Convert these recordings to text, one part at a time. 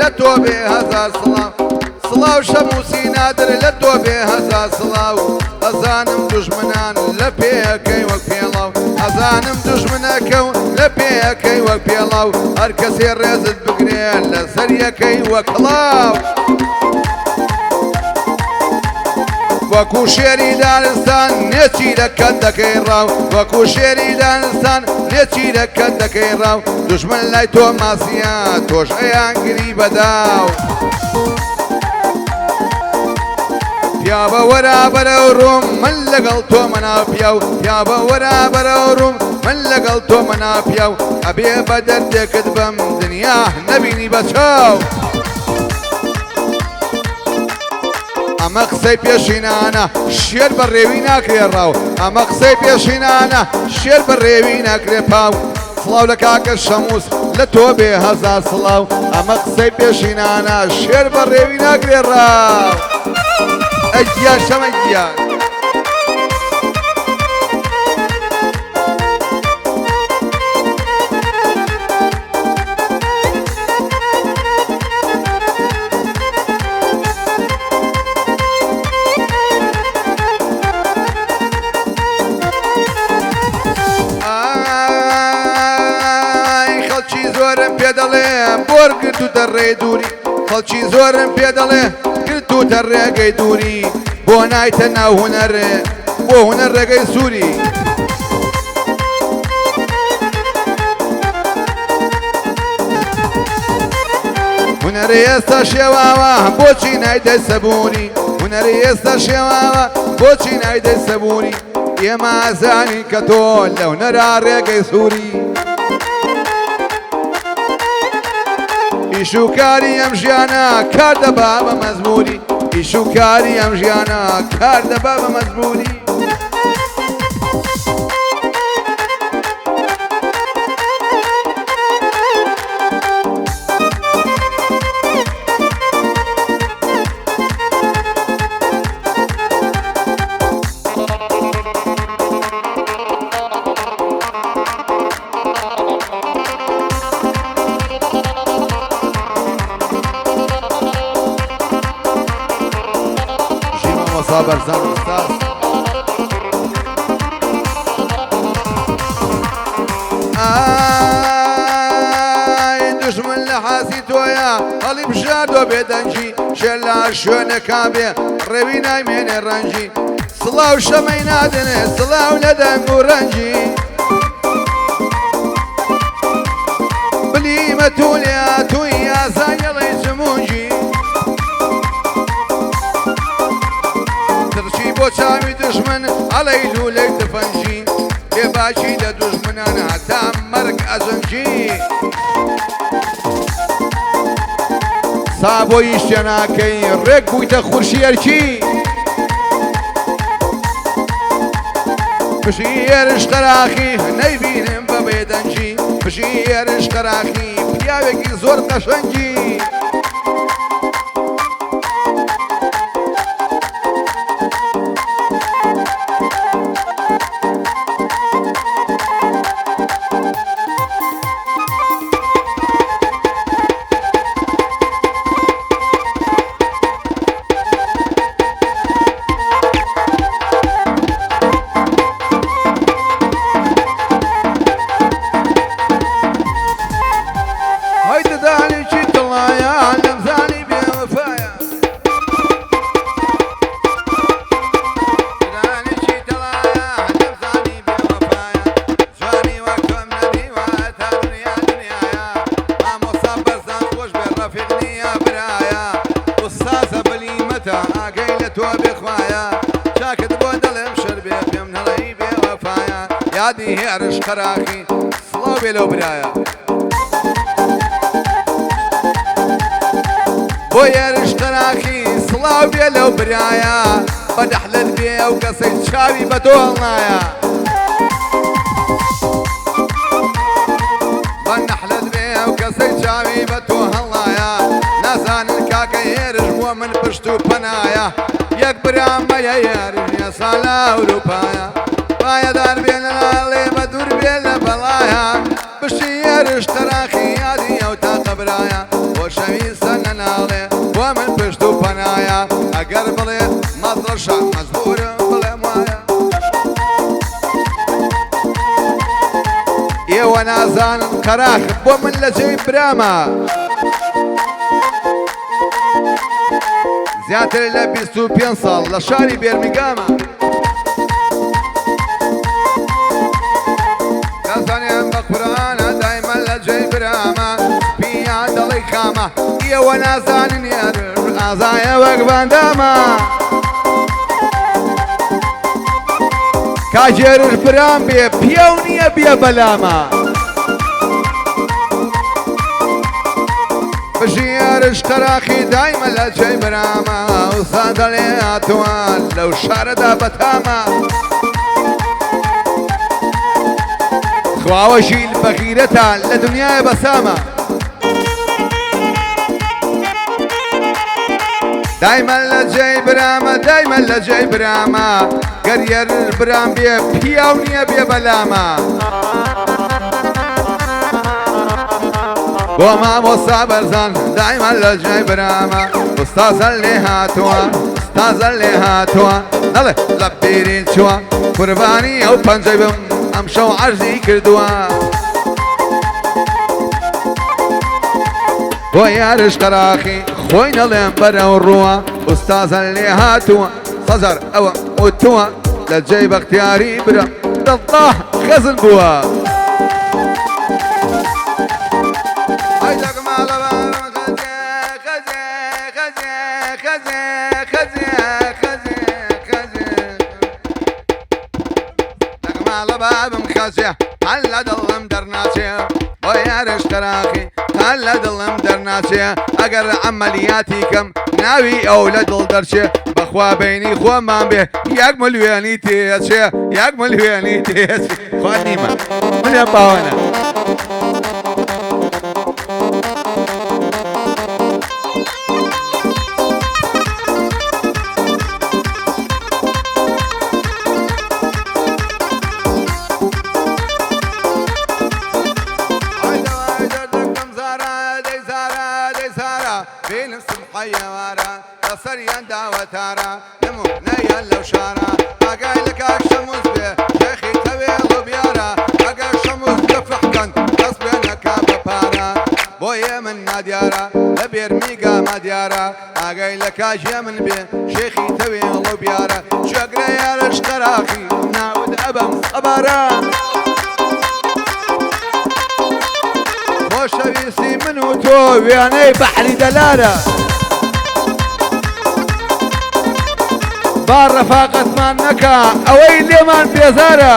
لتو بهزار صلاو صلاو شموسي نادر لتو بهزار صلاو أزانم دجمنان لبيكي وكبيلاو أزانم دجمناكو لبيكي وكبيلاو هركسي رزد بقريل لسريكي وكلاو وەکو شێری دانستان نێچیرەکەت دەکەی ڕاو وەکو شێری دانستان نێچیرەکەت دەکەی ڕاو دوژمن لای تۆ ماسیە تۆش ئەیانگری بەداو پیاوە وەرا بەرەو ڕووم من لەگەڵ تۆ مەناو پیاو پیاوە وەرا بەرەو ڕووم من لەگەڵ تۆ مەناو پیاو ئەبێ بە دەردێکت بەم دنیا نەبینی بەچاو ئەمە قسەی پێشینانە شێر بە ڕێوی ناکرێ ڕاو ئەمە قسەی پێشینانە شێر بە ڕێوی ناکرێ پاو سڵاو لە کاکە شەموس لە تۆ بێ هەزار سڵاو ئەمە قسەی پێشینانە شێر بە ڕێوی ناکرێ ڕاو ئەگیان شەمەگیان بۆر گرتوتە ڕێ دووری خەڵکی زۆرم پێ دەڵێ گرتوتە ڕێگەی دووری بۆ نایتە ناو هونەرێ بۆ هونەر ڕێگەی سووری هونەری ئێستا شێواوە بۆچی نایدەی سەبوونی هونەری ئێستا شێواوە بۆچی نایدەی سەبوونی ئێمە ئازانی کە تۆ لە هونەرا ڕێگەی سووری ئیشوکاری ئەم ژیانە کار دەبا بە مەزموری ئیشوکاری ئەم ژیانە کار دەبا بە مەزموری برزان استاذ دشمن لحاسی تۆیە هەڵی بژاردۆ بێدەنجی شێر لە شوێنێکا بێ ڕێوی نایمێنێ ڕەنجی سڵاو شەمەی نادنێ سڵاو لە دەنگ و ڕەنجی بلیمە تولیا توی ئازانیەڵی جمونجی بۆ چاوی دژمن ئەڵەی لولەی دفەنجی لێباچی لە دوژمنان هەتا مەرگ ئەزەنجی سا بۆی شتێناکەی ڕێک بوویتە خورشیەرکی پشی ئێرش قەراخی نەیبینم بە بێدەنجی پشی ئێرش قەراخی پیاوێکی زۆر قەشەنگی یادی هێرش قەراقی سڵاو بێ لەو برایە بۆ هێرش قەراقی سڵاو بێ لەو برایە بەدەحلت بێ ئەو کەسەی چاوی بە تۆ هەڵنایە بەدەحلت بێ ئەو کەسەی چاوی بە تۆ هەڵنایە نازانن کاکە هێرش بۆ من پشت و پەنایە یەک برامەیە هێرش ئێستا لە ئەوروپایە پایەدار بێ لە لاڵێ بە دوور بێ لە بەڵایە بشی هێرش قەراقی یادی ئەو تاقە برایە بۆ شەویستە نەناڵێ بۆ من پشت و پەنایە ئەگەر بڵێ مەزڕەشە مەجبورم بڵێم وایە ئێوە نازانن قەراق بۆ من لە جێی برامە زیاتر لە 25 ساڵ لە شاری بێرمیگامە دەزانێم بە قورئانە دایمەن لە جێی برامە پیا دەڵی خامە ئێوە نازانن هێرش ئازایە وەک بەندامە کاجێرش برام بێ پیا و نییە بێ بەلامە بژی هێرش قەراقی دایمە لە جێی برامە ئەوسا دەڵێ هاتووە لەو شارەدا بەتامە خواوەشی بەغیرەتە لە دنیای بەسامە دایمە لە جێی برامە دایمە لە جێی برامە گەر هێرش برام بێ پیا و نییە بێ بەلامە بۆ مامۆستا بەرزان دایمە لە جێی برامە ئوستازە لێ هاتووە ئوستازە لێ هاتووە نەڵێ لە بیری چووە قوربانی ئەو پەنجەی بم ئەم شەو عەرزی کردووە بۆ هێرش قەراقی خۆی نەڵێم بەرەو ڕووە ئوستازە لێ هاتووە سەزار ئەوە وتووە لە جێی بەختیاری برە دڵڵاه خەزن بووە هەل لە دڵم دەرناچێ بۆ هێرش قەراقی هەل لە دڵم دەرناچێ ئەگەر عەمەلیاتی کەم ناوی ئەو لە دڵ دەرچێ بەخوا بەینی خۆمان بێ یەک ملیۆنی تێچێ یەک ملیۆنی تێچێ خوا نیمە منێ باوەنە بینم سمحەیە وارە لەسەریان داوەتارە نمونەیە لەو شارە ئاگای لە کاک شەموز بێ شێخی تەوێڵ و بیارە ئەگەر شەموز دەفحکەن دەست بێنەکە بە پارە بۆیە من نادیارە لە بێرمیگامە دیارە ئاگای لە کاژێ من بێ شێخی تەوێڵ و بیارە شوێگرە هێرش قەراقی ناود ئەبەم سەبارە خۆشەویستی من و تۆ وێنەی بەحری دەلارە با ڕەفاقەتمان نەکا ئەوەی لێمان بێزارە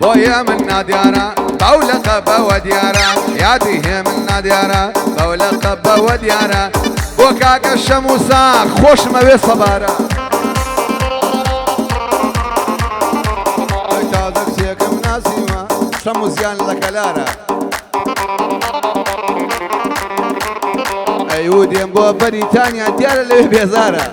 بۆیە من نادیارە بەو لەقەبەوە دیارە یادی هێ من نادیارە بەو لەقەبەوە دیارە بۆ کاکە شەمووسا خۆشمەوێ سەبارە تازە کچێکم ناسیوە شەمووزیان لە کەلارە ئەیوو دێم بۆ بەریتانیا دیارە لەوێ بێزارە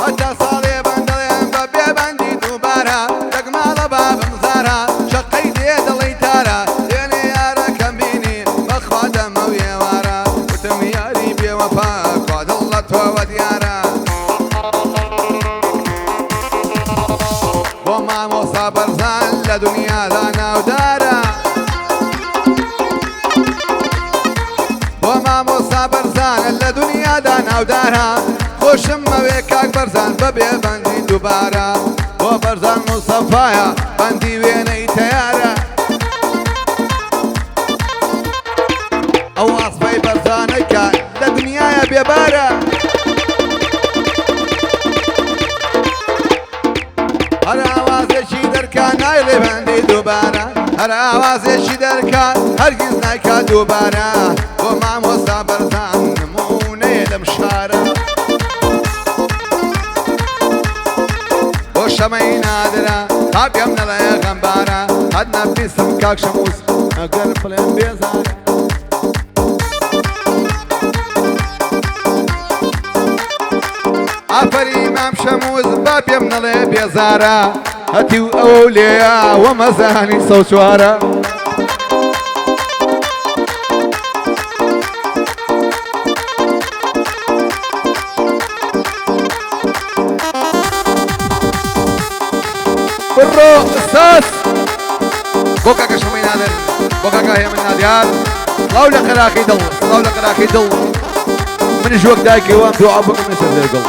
هەتا ساڵێ بەندەڵێن بە بێبەندی دووبارە دەگماڵە بابم زارە شەقەی دێ دڵی تارە دێنێ یارەکەم بینی بەخوا دەمە و ئێوارە وتم یاری بێوەفا خوا دڵ لە تۆوە دیارە بۆ مامۆستا بەرزان لە دنیادا ناودارە بۆ مامۆستا بەرزانە لە دنیادا ناودارە خۆشم مەوێ کاک بەرزان بە بێبەندی دووبارە بۆ بەرزان موسەفایە بەندی وێنەی تەیارە ئەو ئاسپەی بەرزانەی کە لە دنیایە بێبارە نایڵێ بەندی دووبارە هەر ئاوازێکی دەرکات هەرگیز نایکات دووبارە بۆ مامۆستا بەرزان نمونەیە لەم شارە بۆ شەمەی نادرا تا پێم نەڵێ غەمبارە هەد نەبیستم کاک شەمووس ئەگەر بڵێم بێزارە ئافەری مام شەمووس با پێم نەڵێ بێزارە هەتی و ئەوە لێیە وە مەزانی سەو چوارە بڕۆ ساس بۆ کاکە شەمەی نادر بۆ کاکە هێمن نادیار سڵاو لە قەراقی دڵ سڵاو لە قەراقی دڵ منیش وەک دایکێ وام دوعا بکەم لەسەر دەرگەڵ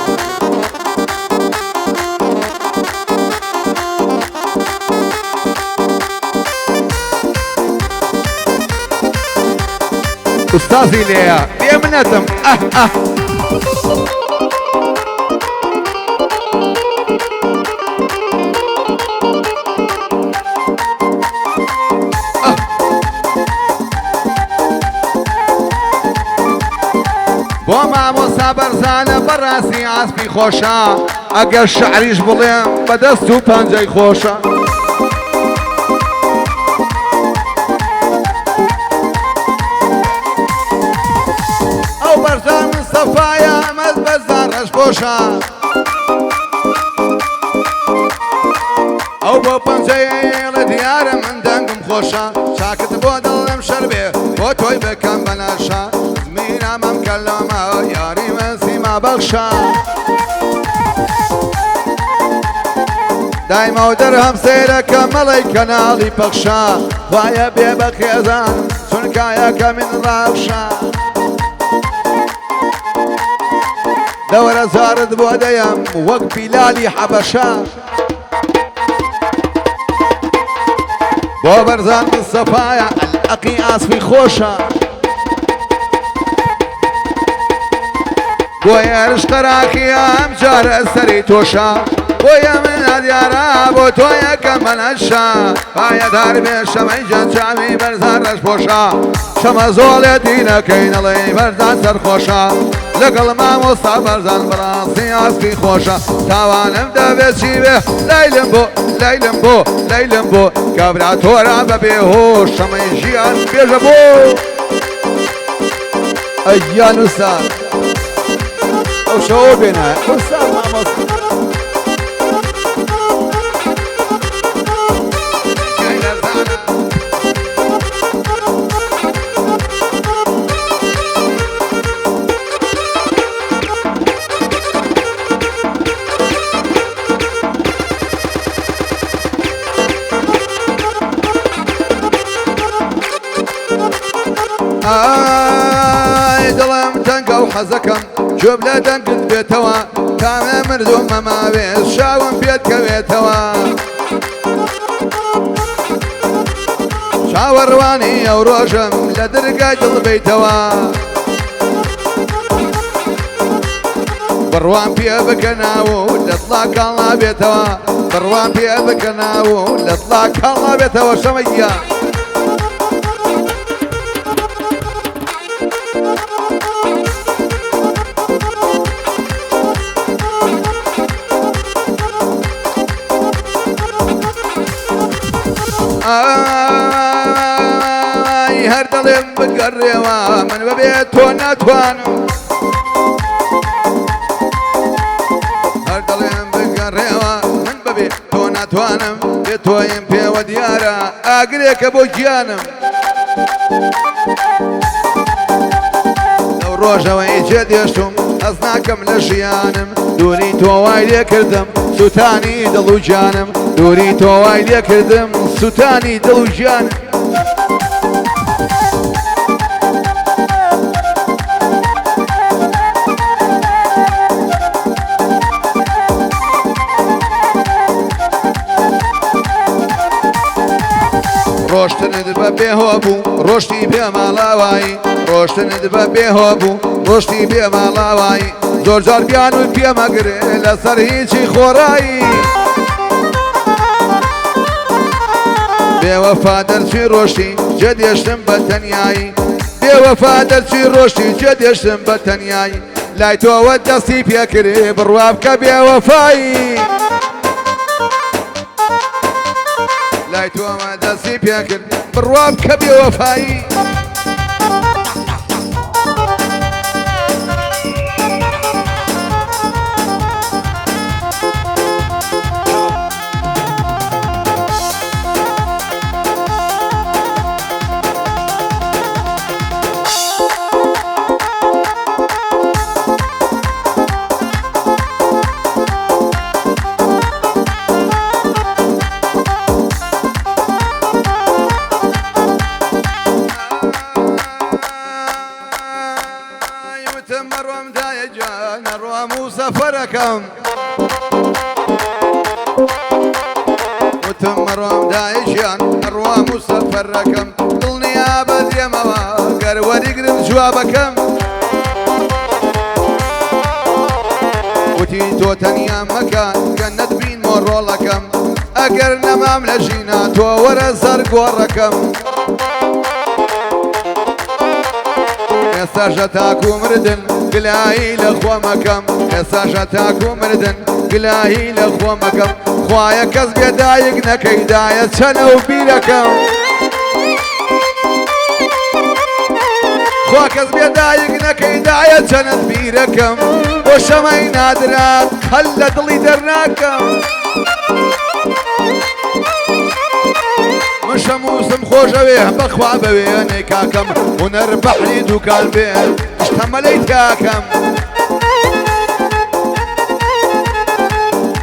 ئوستازی لێیە بێ منەتم بۆ مامۆستا بەرزانە بەڕاستی ئاسپی خۆشە ئەگەر شعریش بڵێم بەدەست و پەنجەی خۆشە ئەو بەرزان مستەفایە ئەمەد بەزار ڕەشپۆشە ئەو بۆ پەنجەی لە دیارە من دەنگم خۆشە چاکت بۆ دڵم شەر بێ بۆ تۆی بکەم بەناشە زمینەمەم کەلەمە یاری من سیما بەخشە دایما و دەرهەم سەیرەکە مەڵی کەناڵی پەخشە وایە بێ بە خێزان چونکایەکە من ڕاوشە دەوەرە زارت بۆ دەیەم وەک بیلالی حەبەشە بۆ بەرزان مستەفایە ئەلعەقی ئاسپی خۆشە بۆ یارش قەراقیە ئەم جارە سەری تۆشە بۆیە من دیارە بۆ تۆ یەکەم بەنەشە پایەدار بێ شەمەی جەنجامی بەرزان ڕەشپۆشە شەمە زۆڵێتی نەکەی نەڵێی بەرزان سەرخۆشە لەگەڵ مامۆستا بەرزان بەڕاستی ئاسپی خۆشە تاوانم دەبێت چی بێ لەیلم بۆ لەیلم بۆ لەیلم بۆ کابرا تۆرە بە بێهۆش شەمەی ژیان بێژە بۆ ئەیان وستان ئەو شەوە بێنە وستان مامۆستا ئای دڵم تەنگە و حەزەکەم جۆب لە دەنگت بێتەوە کامە مردوم مەماوێت شاوم پێت کەوێتەوە چاوەڕوانی ئەو ڕۆژم لە دەرگای دڵ بیتەوە بڕوان پێ بکەناوە و لە دڵا کاڵا بێتەوە بڕوان پێ بکەناوە و لە دڵا کاڵا بێتەوە شەمەیە ئای هەر دەڵێم بگەڕێوە من بەبێت تۆ ناتوانم هەر دەڵێم بگەڕێوە من بەبێت تۆ ناتوانم بێت تۆیم پێوە دیارە ئاگرێکە بۆ گیانم لەو ڕۆژەوەی جێ دێشتم ئەس ناکەم لە ژیانم دووری تۆ وای لێ کردم سوتانی دڵ و جانم دووری تۆ وای لێ کردم سوتانی دڵ و جانم ڕۆشتنت بە بێهۆ بوو ڕۆشتی بێ ماڵاوایی ڕۆشتنت بە بێهۆ بوو ڕۆشتی بێ ماڵاوایی زۆر جار بیان و پێمەگرێ لەسەر هیچی خۆڕایی بێوەفا دەرچی ڕۆشتی جێ دێشتم بە تەنیایی بێوەفا دەرچی ڕۆشتی جێ دێشتم بە تەنیایی لای تۆوە دەستی پێکردی بڕوا بکە بێوەفایی لای تۆمە دەستی پێکرد بڕوا بکە بێوەفایی سفركم وتمرهم دايشان الروام سفركم ضلني ابد يا مواقر ورقرب جوابكم وتيتو تنيا مكان كانت بين مرولكم اقرنا مملجينا تو ورا زرق وركم يا ساجتاكو مردن قلاهي لخوا مكم يا ساجتاكو مردن قلاهي لخوا مكم خوايا كذب يدايقنا كيدايا تشنو بيركم خوا كذب يدايقنا كيدايا تشنو بيركم وشمي نادراك خلى ضلي درناكم مشموسم خوشويه بخوا بويني كاكم ونربح لي دوكان بيه اشتمليت كاكم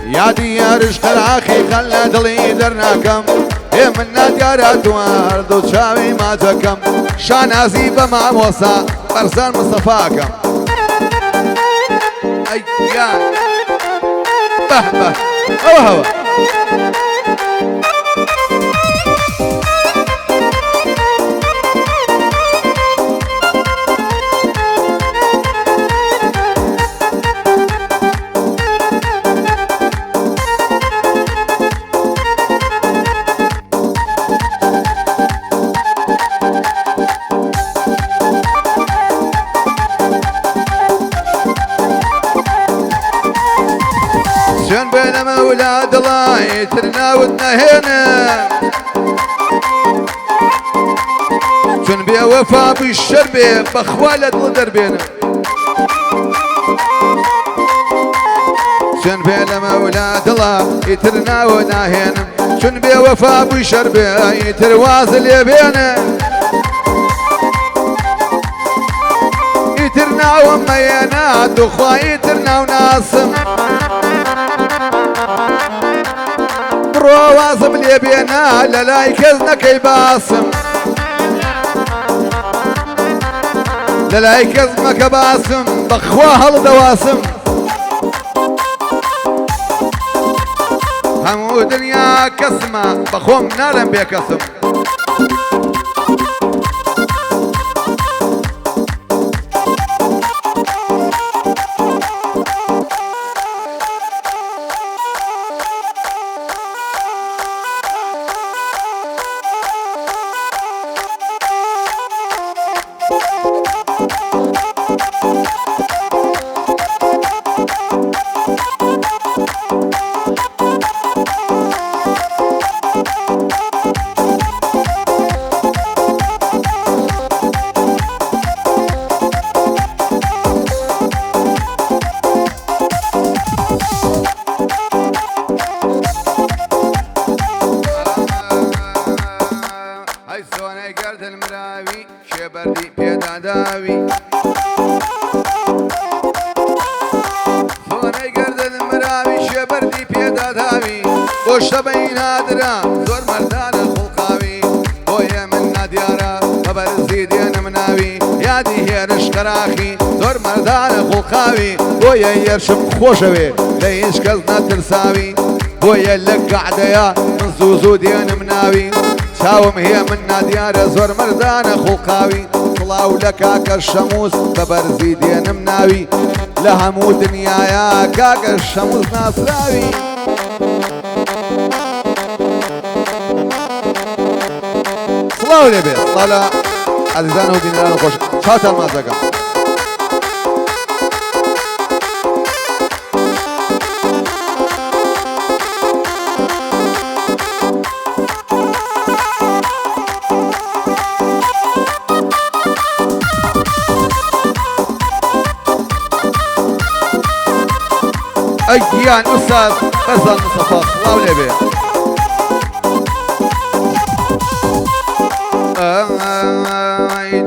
يا ديار اشتراخي خلى دلي درناكم يا من ناديارات وارد وشاوي ما تكم شانازي بمع موسى برسان مصطفاكم اي يا بهبه اوهو شن بين اولاد الله يترناودنا هنا شن بيا وفا بالشربة بخوالة الدربينا شن بين اولاد الله يترناودنا هنا شن بيا وفا بالشربة يتروازل يبينا يترنا وميانات وخوا يترنا وناسم روازم اللي بينا للاي كزنا كيباسم للاي كزما كباسم بخواها الدواسم همو دنيا كسمة بخوم نالم بيكسم شبردي بيدا داوي ثوني قرد المراوي شبردي بيدا داوي وش بين هادرا زور مردان خلقاوي ويا من ناديارا خبر زيد يا مناوي يا دي هيرش كراخي زور مردان خلقاوي ويا يرشم خوشوي ليش كزنا ترساوي ويا لك قاعدة يا من زوزو ديان مناوي شاوم هي منا ديار زور مردان خلقاوي طلعوا لك كالشموس ببرزي دين مناوي لهمو دنيا يا كاك الشموس ناصراوي سڵاو لێ بێ سڵاو لە عەزیزان و بینەران و خۆش چاوتان ماچ دەکەم. ئەی گیان ئوستاد بەرزان مستەفا سڵاو لێ بێ.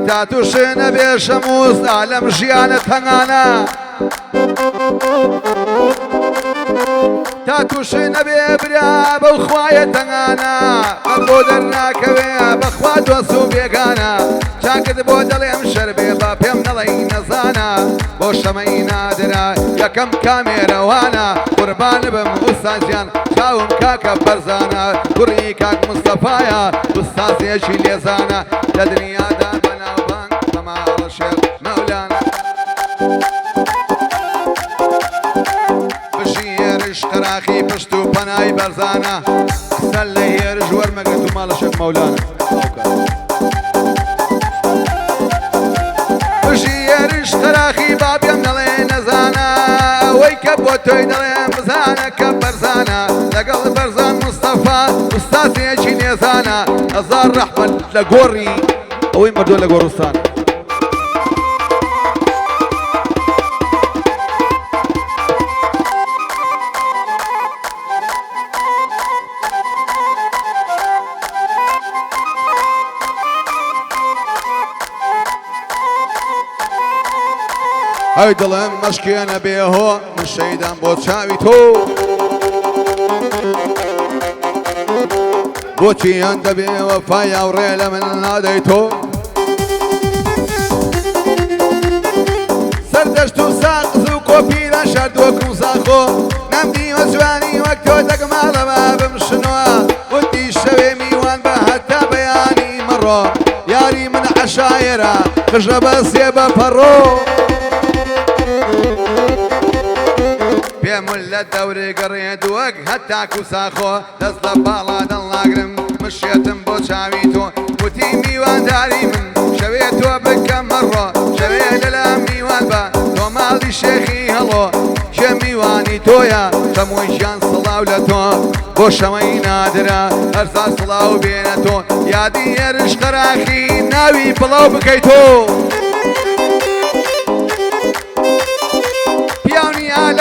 تا تووشێ نەبێ شەمووستا لەم ژیانت هەنگانە تا تووشێ نەبێ برا بەو خوایە تەنگانە بەر بۆ دەرناکەوێ بەخوا دۆست و بێگانە چاکت بۆ دەڵێم شەر بێ با پێم نەڵێی نەزانە بۆ شەمەی نادرا یەکەم کامێرەوانە قوربان بم ئوستازیان چاوم کاکە بەرزانە کوڕی کاک مستەفایە ئوستازێکی لێزانە لە دنیادا بەناوبانگ کەماڵ شێخ مەولانە بژی هێرش قەراخی پشت و پەنای بەرزانە سەر لە هێرش وەرمەگرت و ماڵە شێخ مەولانە بژی هێرش قەراخی بابێم دەڵێ نەزانە ئەوەی کە بۆ تۆی دەڵێم بزانە کە بەرزانە لەگەڵ بەرزان مستەفا ئوستازێکی نێزانە هەزار ڕەحمەت لە گۆڕی ئەوەی مردووە لە گۆڕستان. ئەی دڵم مەشکێنە بێهۆ من شەیدام بۆ چاوی تۆ بۆچی هەن دەبێ وەفای هاوڕێ لە من نادەی تۆ سەردەشت و ساقز و کۆپیرە شاردووەکم ساخۆ نەمدیوە جوانی وەک تۆ دەگماڵە بابم شنووە وتی شەوێ میوان بە هەتا بەیانی مەڕۆ یاری من عەشایەرە قژە بەسێ بە پەڕۆ پێم لە دەورێ گەڕێت وەک هەتاکو ساخۆ دەست لە باڵا دەڵاگرم مشێتم بۆ چاوی تۆ وتی میوانداری من شەوێ تۆ بکەم مەڕۆ شەوێ لەلا میوان بە تۆ ماڵی شێخی هەڵۆ کێ میوانی تۆیە هەمووی ژیان سڵاو لە تۆ بۆ شەمەی نادرا هەرزار سڵاو بێنە تۆ یادی هێرش قەراخی ناوی بڵاو بکەیت تۆ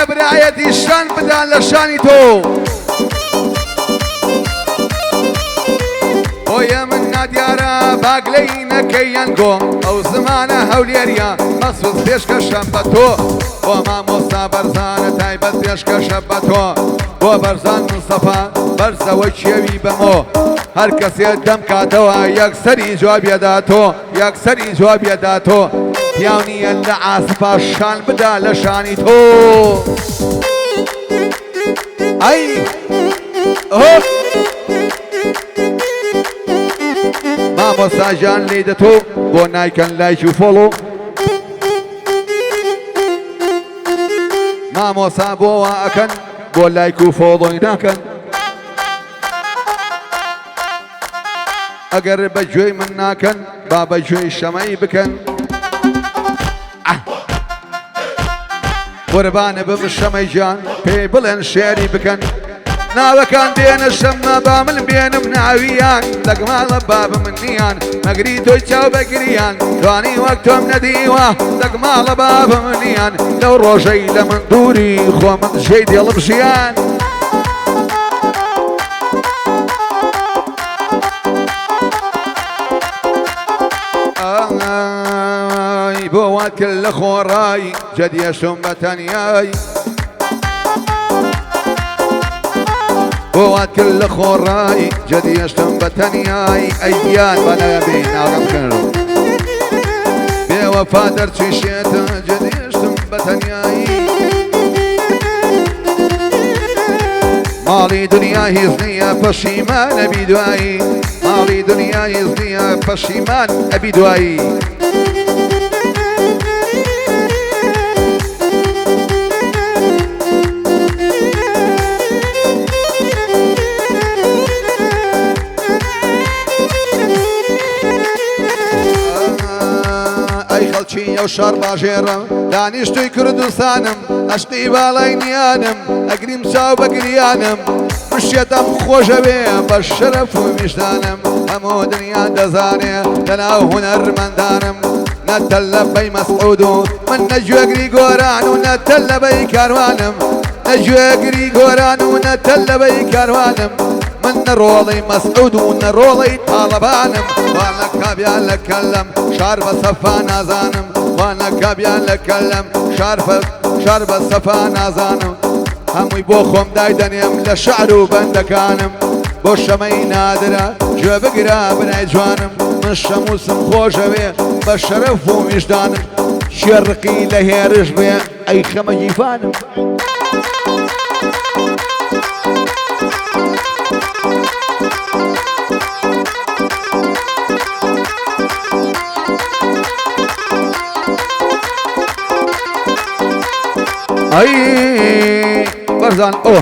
لە برایەتی شان بدان لە شانی تۆ بۆیە من نادیارە باگلەی نەکەی یەنگۆ ئەو زمانە هەولێریە مەسوود پێشکەشە بە تۆ بۆ مامۆستا بەرزانە تایبەت پێشکەشە بە تۆ بۆ بەرزان مستەفا بەرزەوەی کێوی بەمۆ هەر کەسێ دەم کاتەوە یەکسەری جوابیەدا تۆ یەکسەری جوابیەدا تۆ پیاونیە لە ئاسپا شان بدا لە شانی تۆ ئەی مامۆستاژیان لێ دەتۆ بۆ نایکەن لایک و فۆڵۆ مامۆستا بۆ وا ئەکەن بۆ لایک و فۆڵۆی ناکەن ئەگەر بەگوێی من ناکەن با بەگوێی شەمەی بکەن قوربانە بم شەمەی جان پێی بڵێن شێری بکەن ناوەکان دێنە شەمە با من بێنم ناویان دەگماڵە بابە من نیان مەگری تۆی چاو بەگریان دوانی وەک تۆم نەدیوە دەگماڵە بابە من نیان لەو ڕۆژەی لە من دووری خۆ من ژێی دێڵم ژیان بۆ وات کرد لە خۆڕایی جەدیەشم بە تەنیایی بۆ وات کرد لە خۆڕایی جەدیەشتم بە تەنیایی ئەیدیان بەنەبی ناوەم کرد بێوەفا دەرچێشێتە جەدیەشتم بە تەنیایی ماڵی دنیا هیچ نییە پەشیمان ئەبی دوایی ماڵی دنیا هیچ نییە پەشیمان ئەبی دوایی شەڕ باژێڕم دانیشتوی کوردستانم عشقی باڵای نیانم ئەگریم چاو بەگریانم مشتێتم خۆشەوێ بە شەرەف و میشدانم هەموو دنیا دەزانێ لەناو هونەرمەندانم نەتەل لەبەی مەسعود و من نەگوێگری گۆران و نەتەل لەبەی کاروانم نەگوێگری گۆران و نەتەل لەبەی کاروانم من نەڕۆڵەی مەسعود و نەڕۆڵەی تاڵەبانم وانە کابیان لە کەلەم شار بە سەفا نازانم وانە کابیان لە کەلەم شار بە سەفا نازانم هەمووی بۆ خۆم دایدەنێم لە شعر و بەندەکانم بۆ شەمەی نادرە گوێ بگرە بنای جوانم من شەمووسم خۆشەوێ بە شەرەف و میشدانم شێڕقی لە هێرش بێ ئەی خەمە گیفانم ئەی بەرزان ئۆ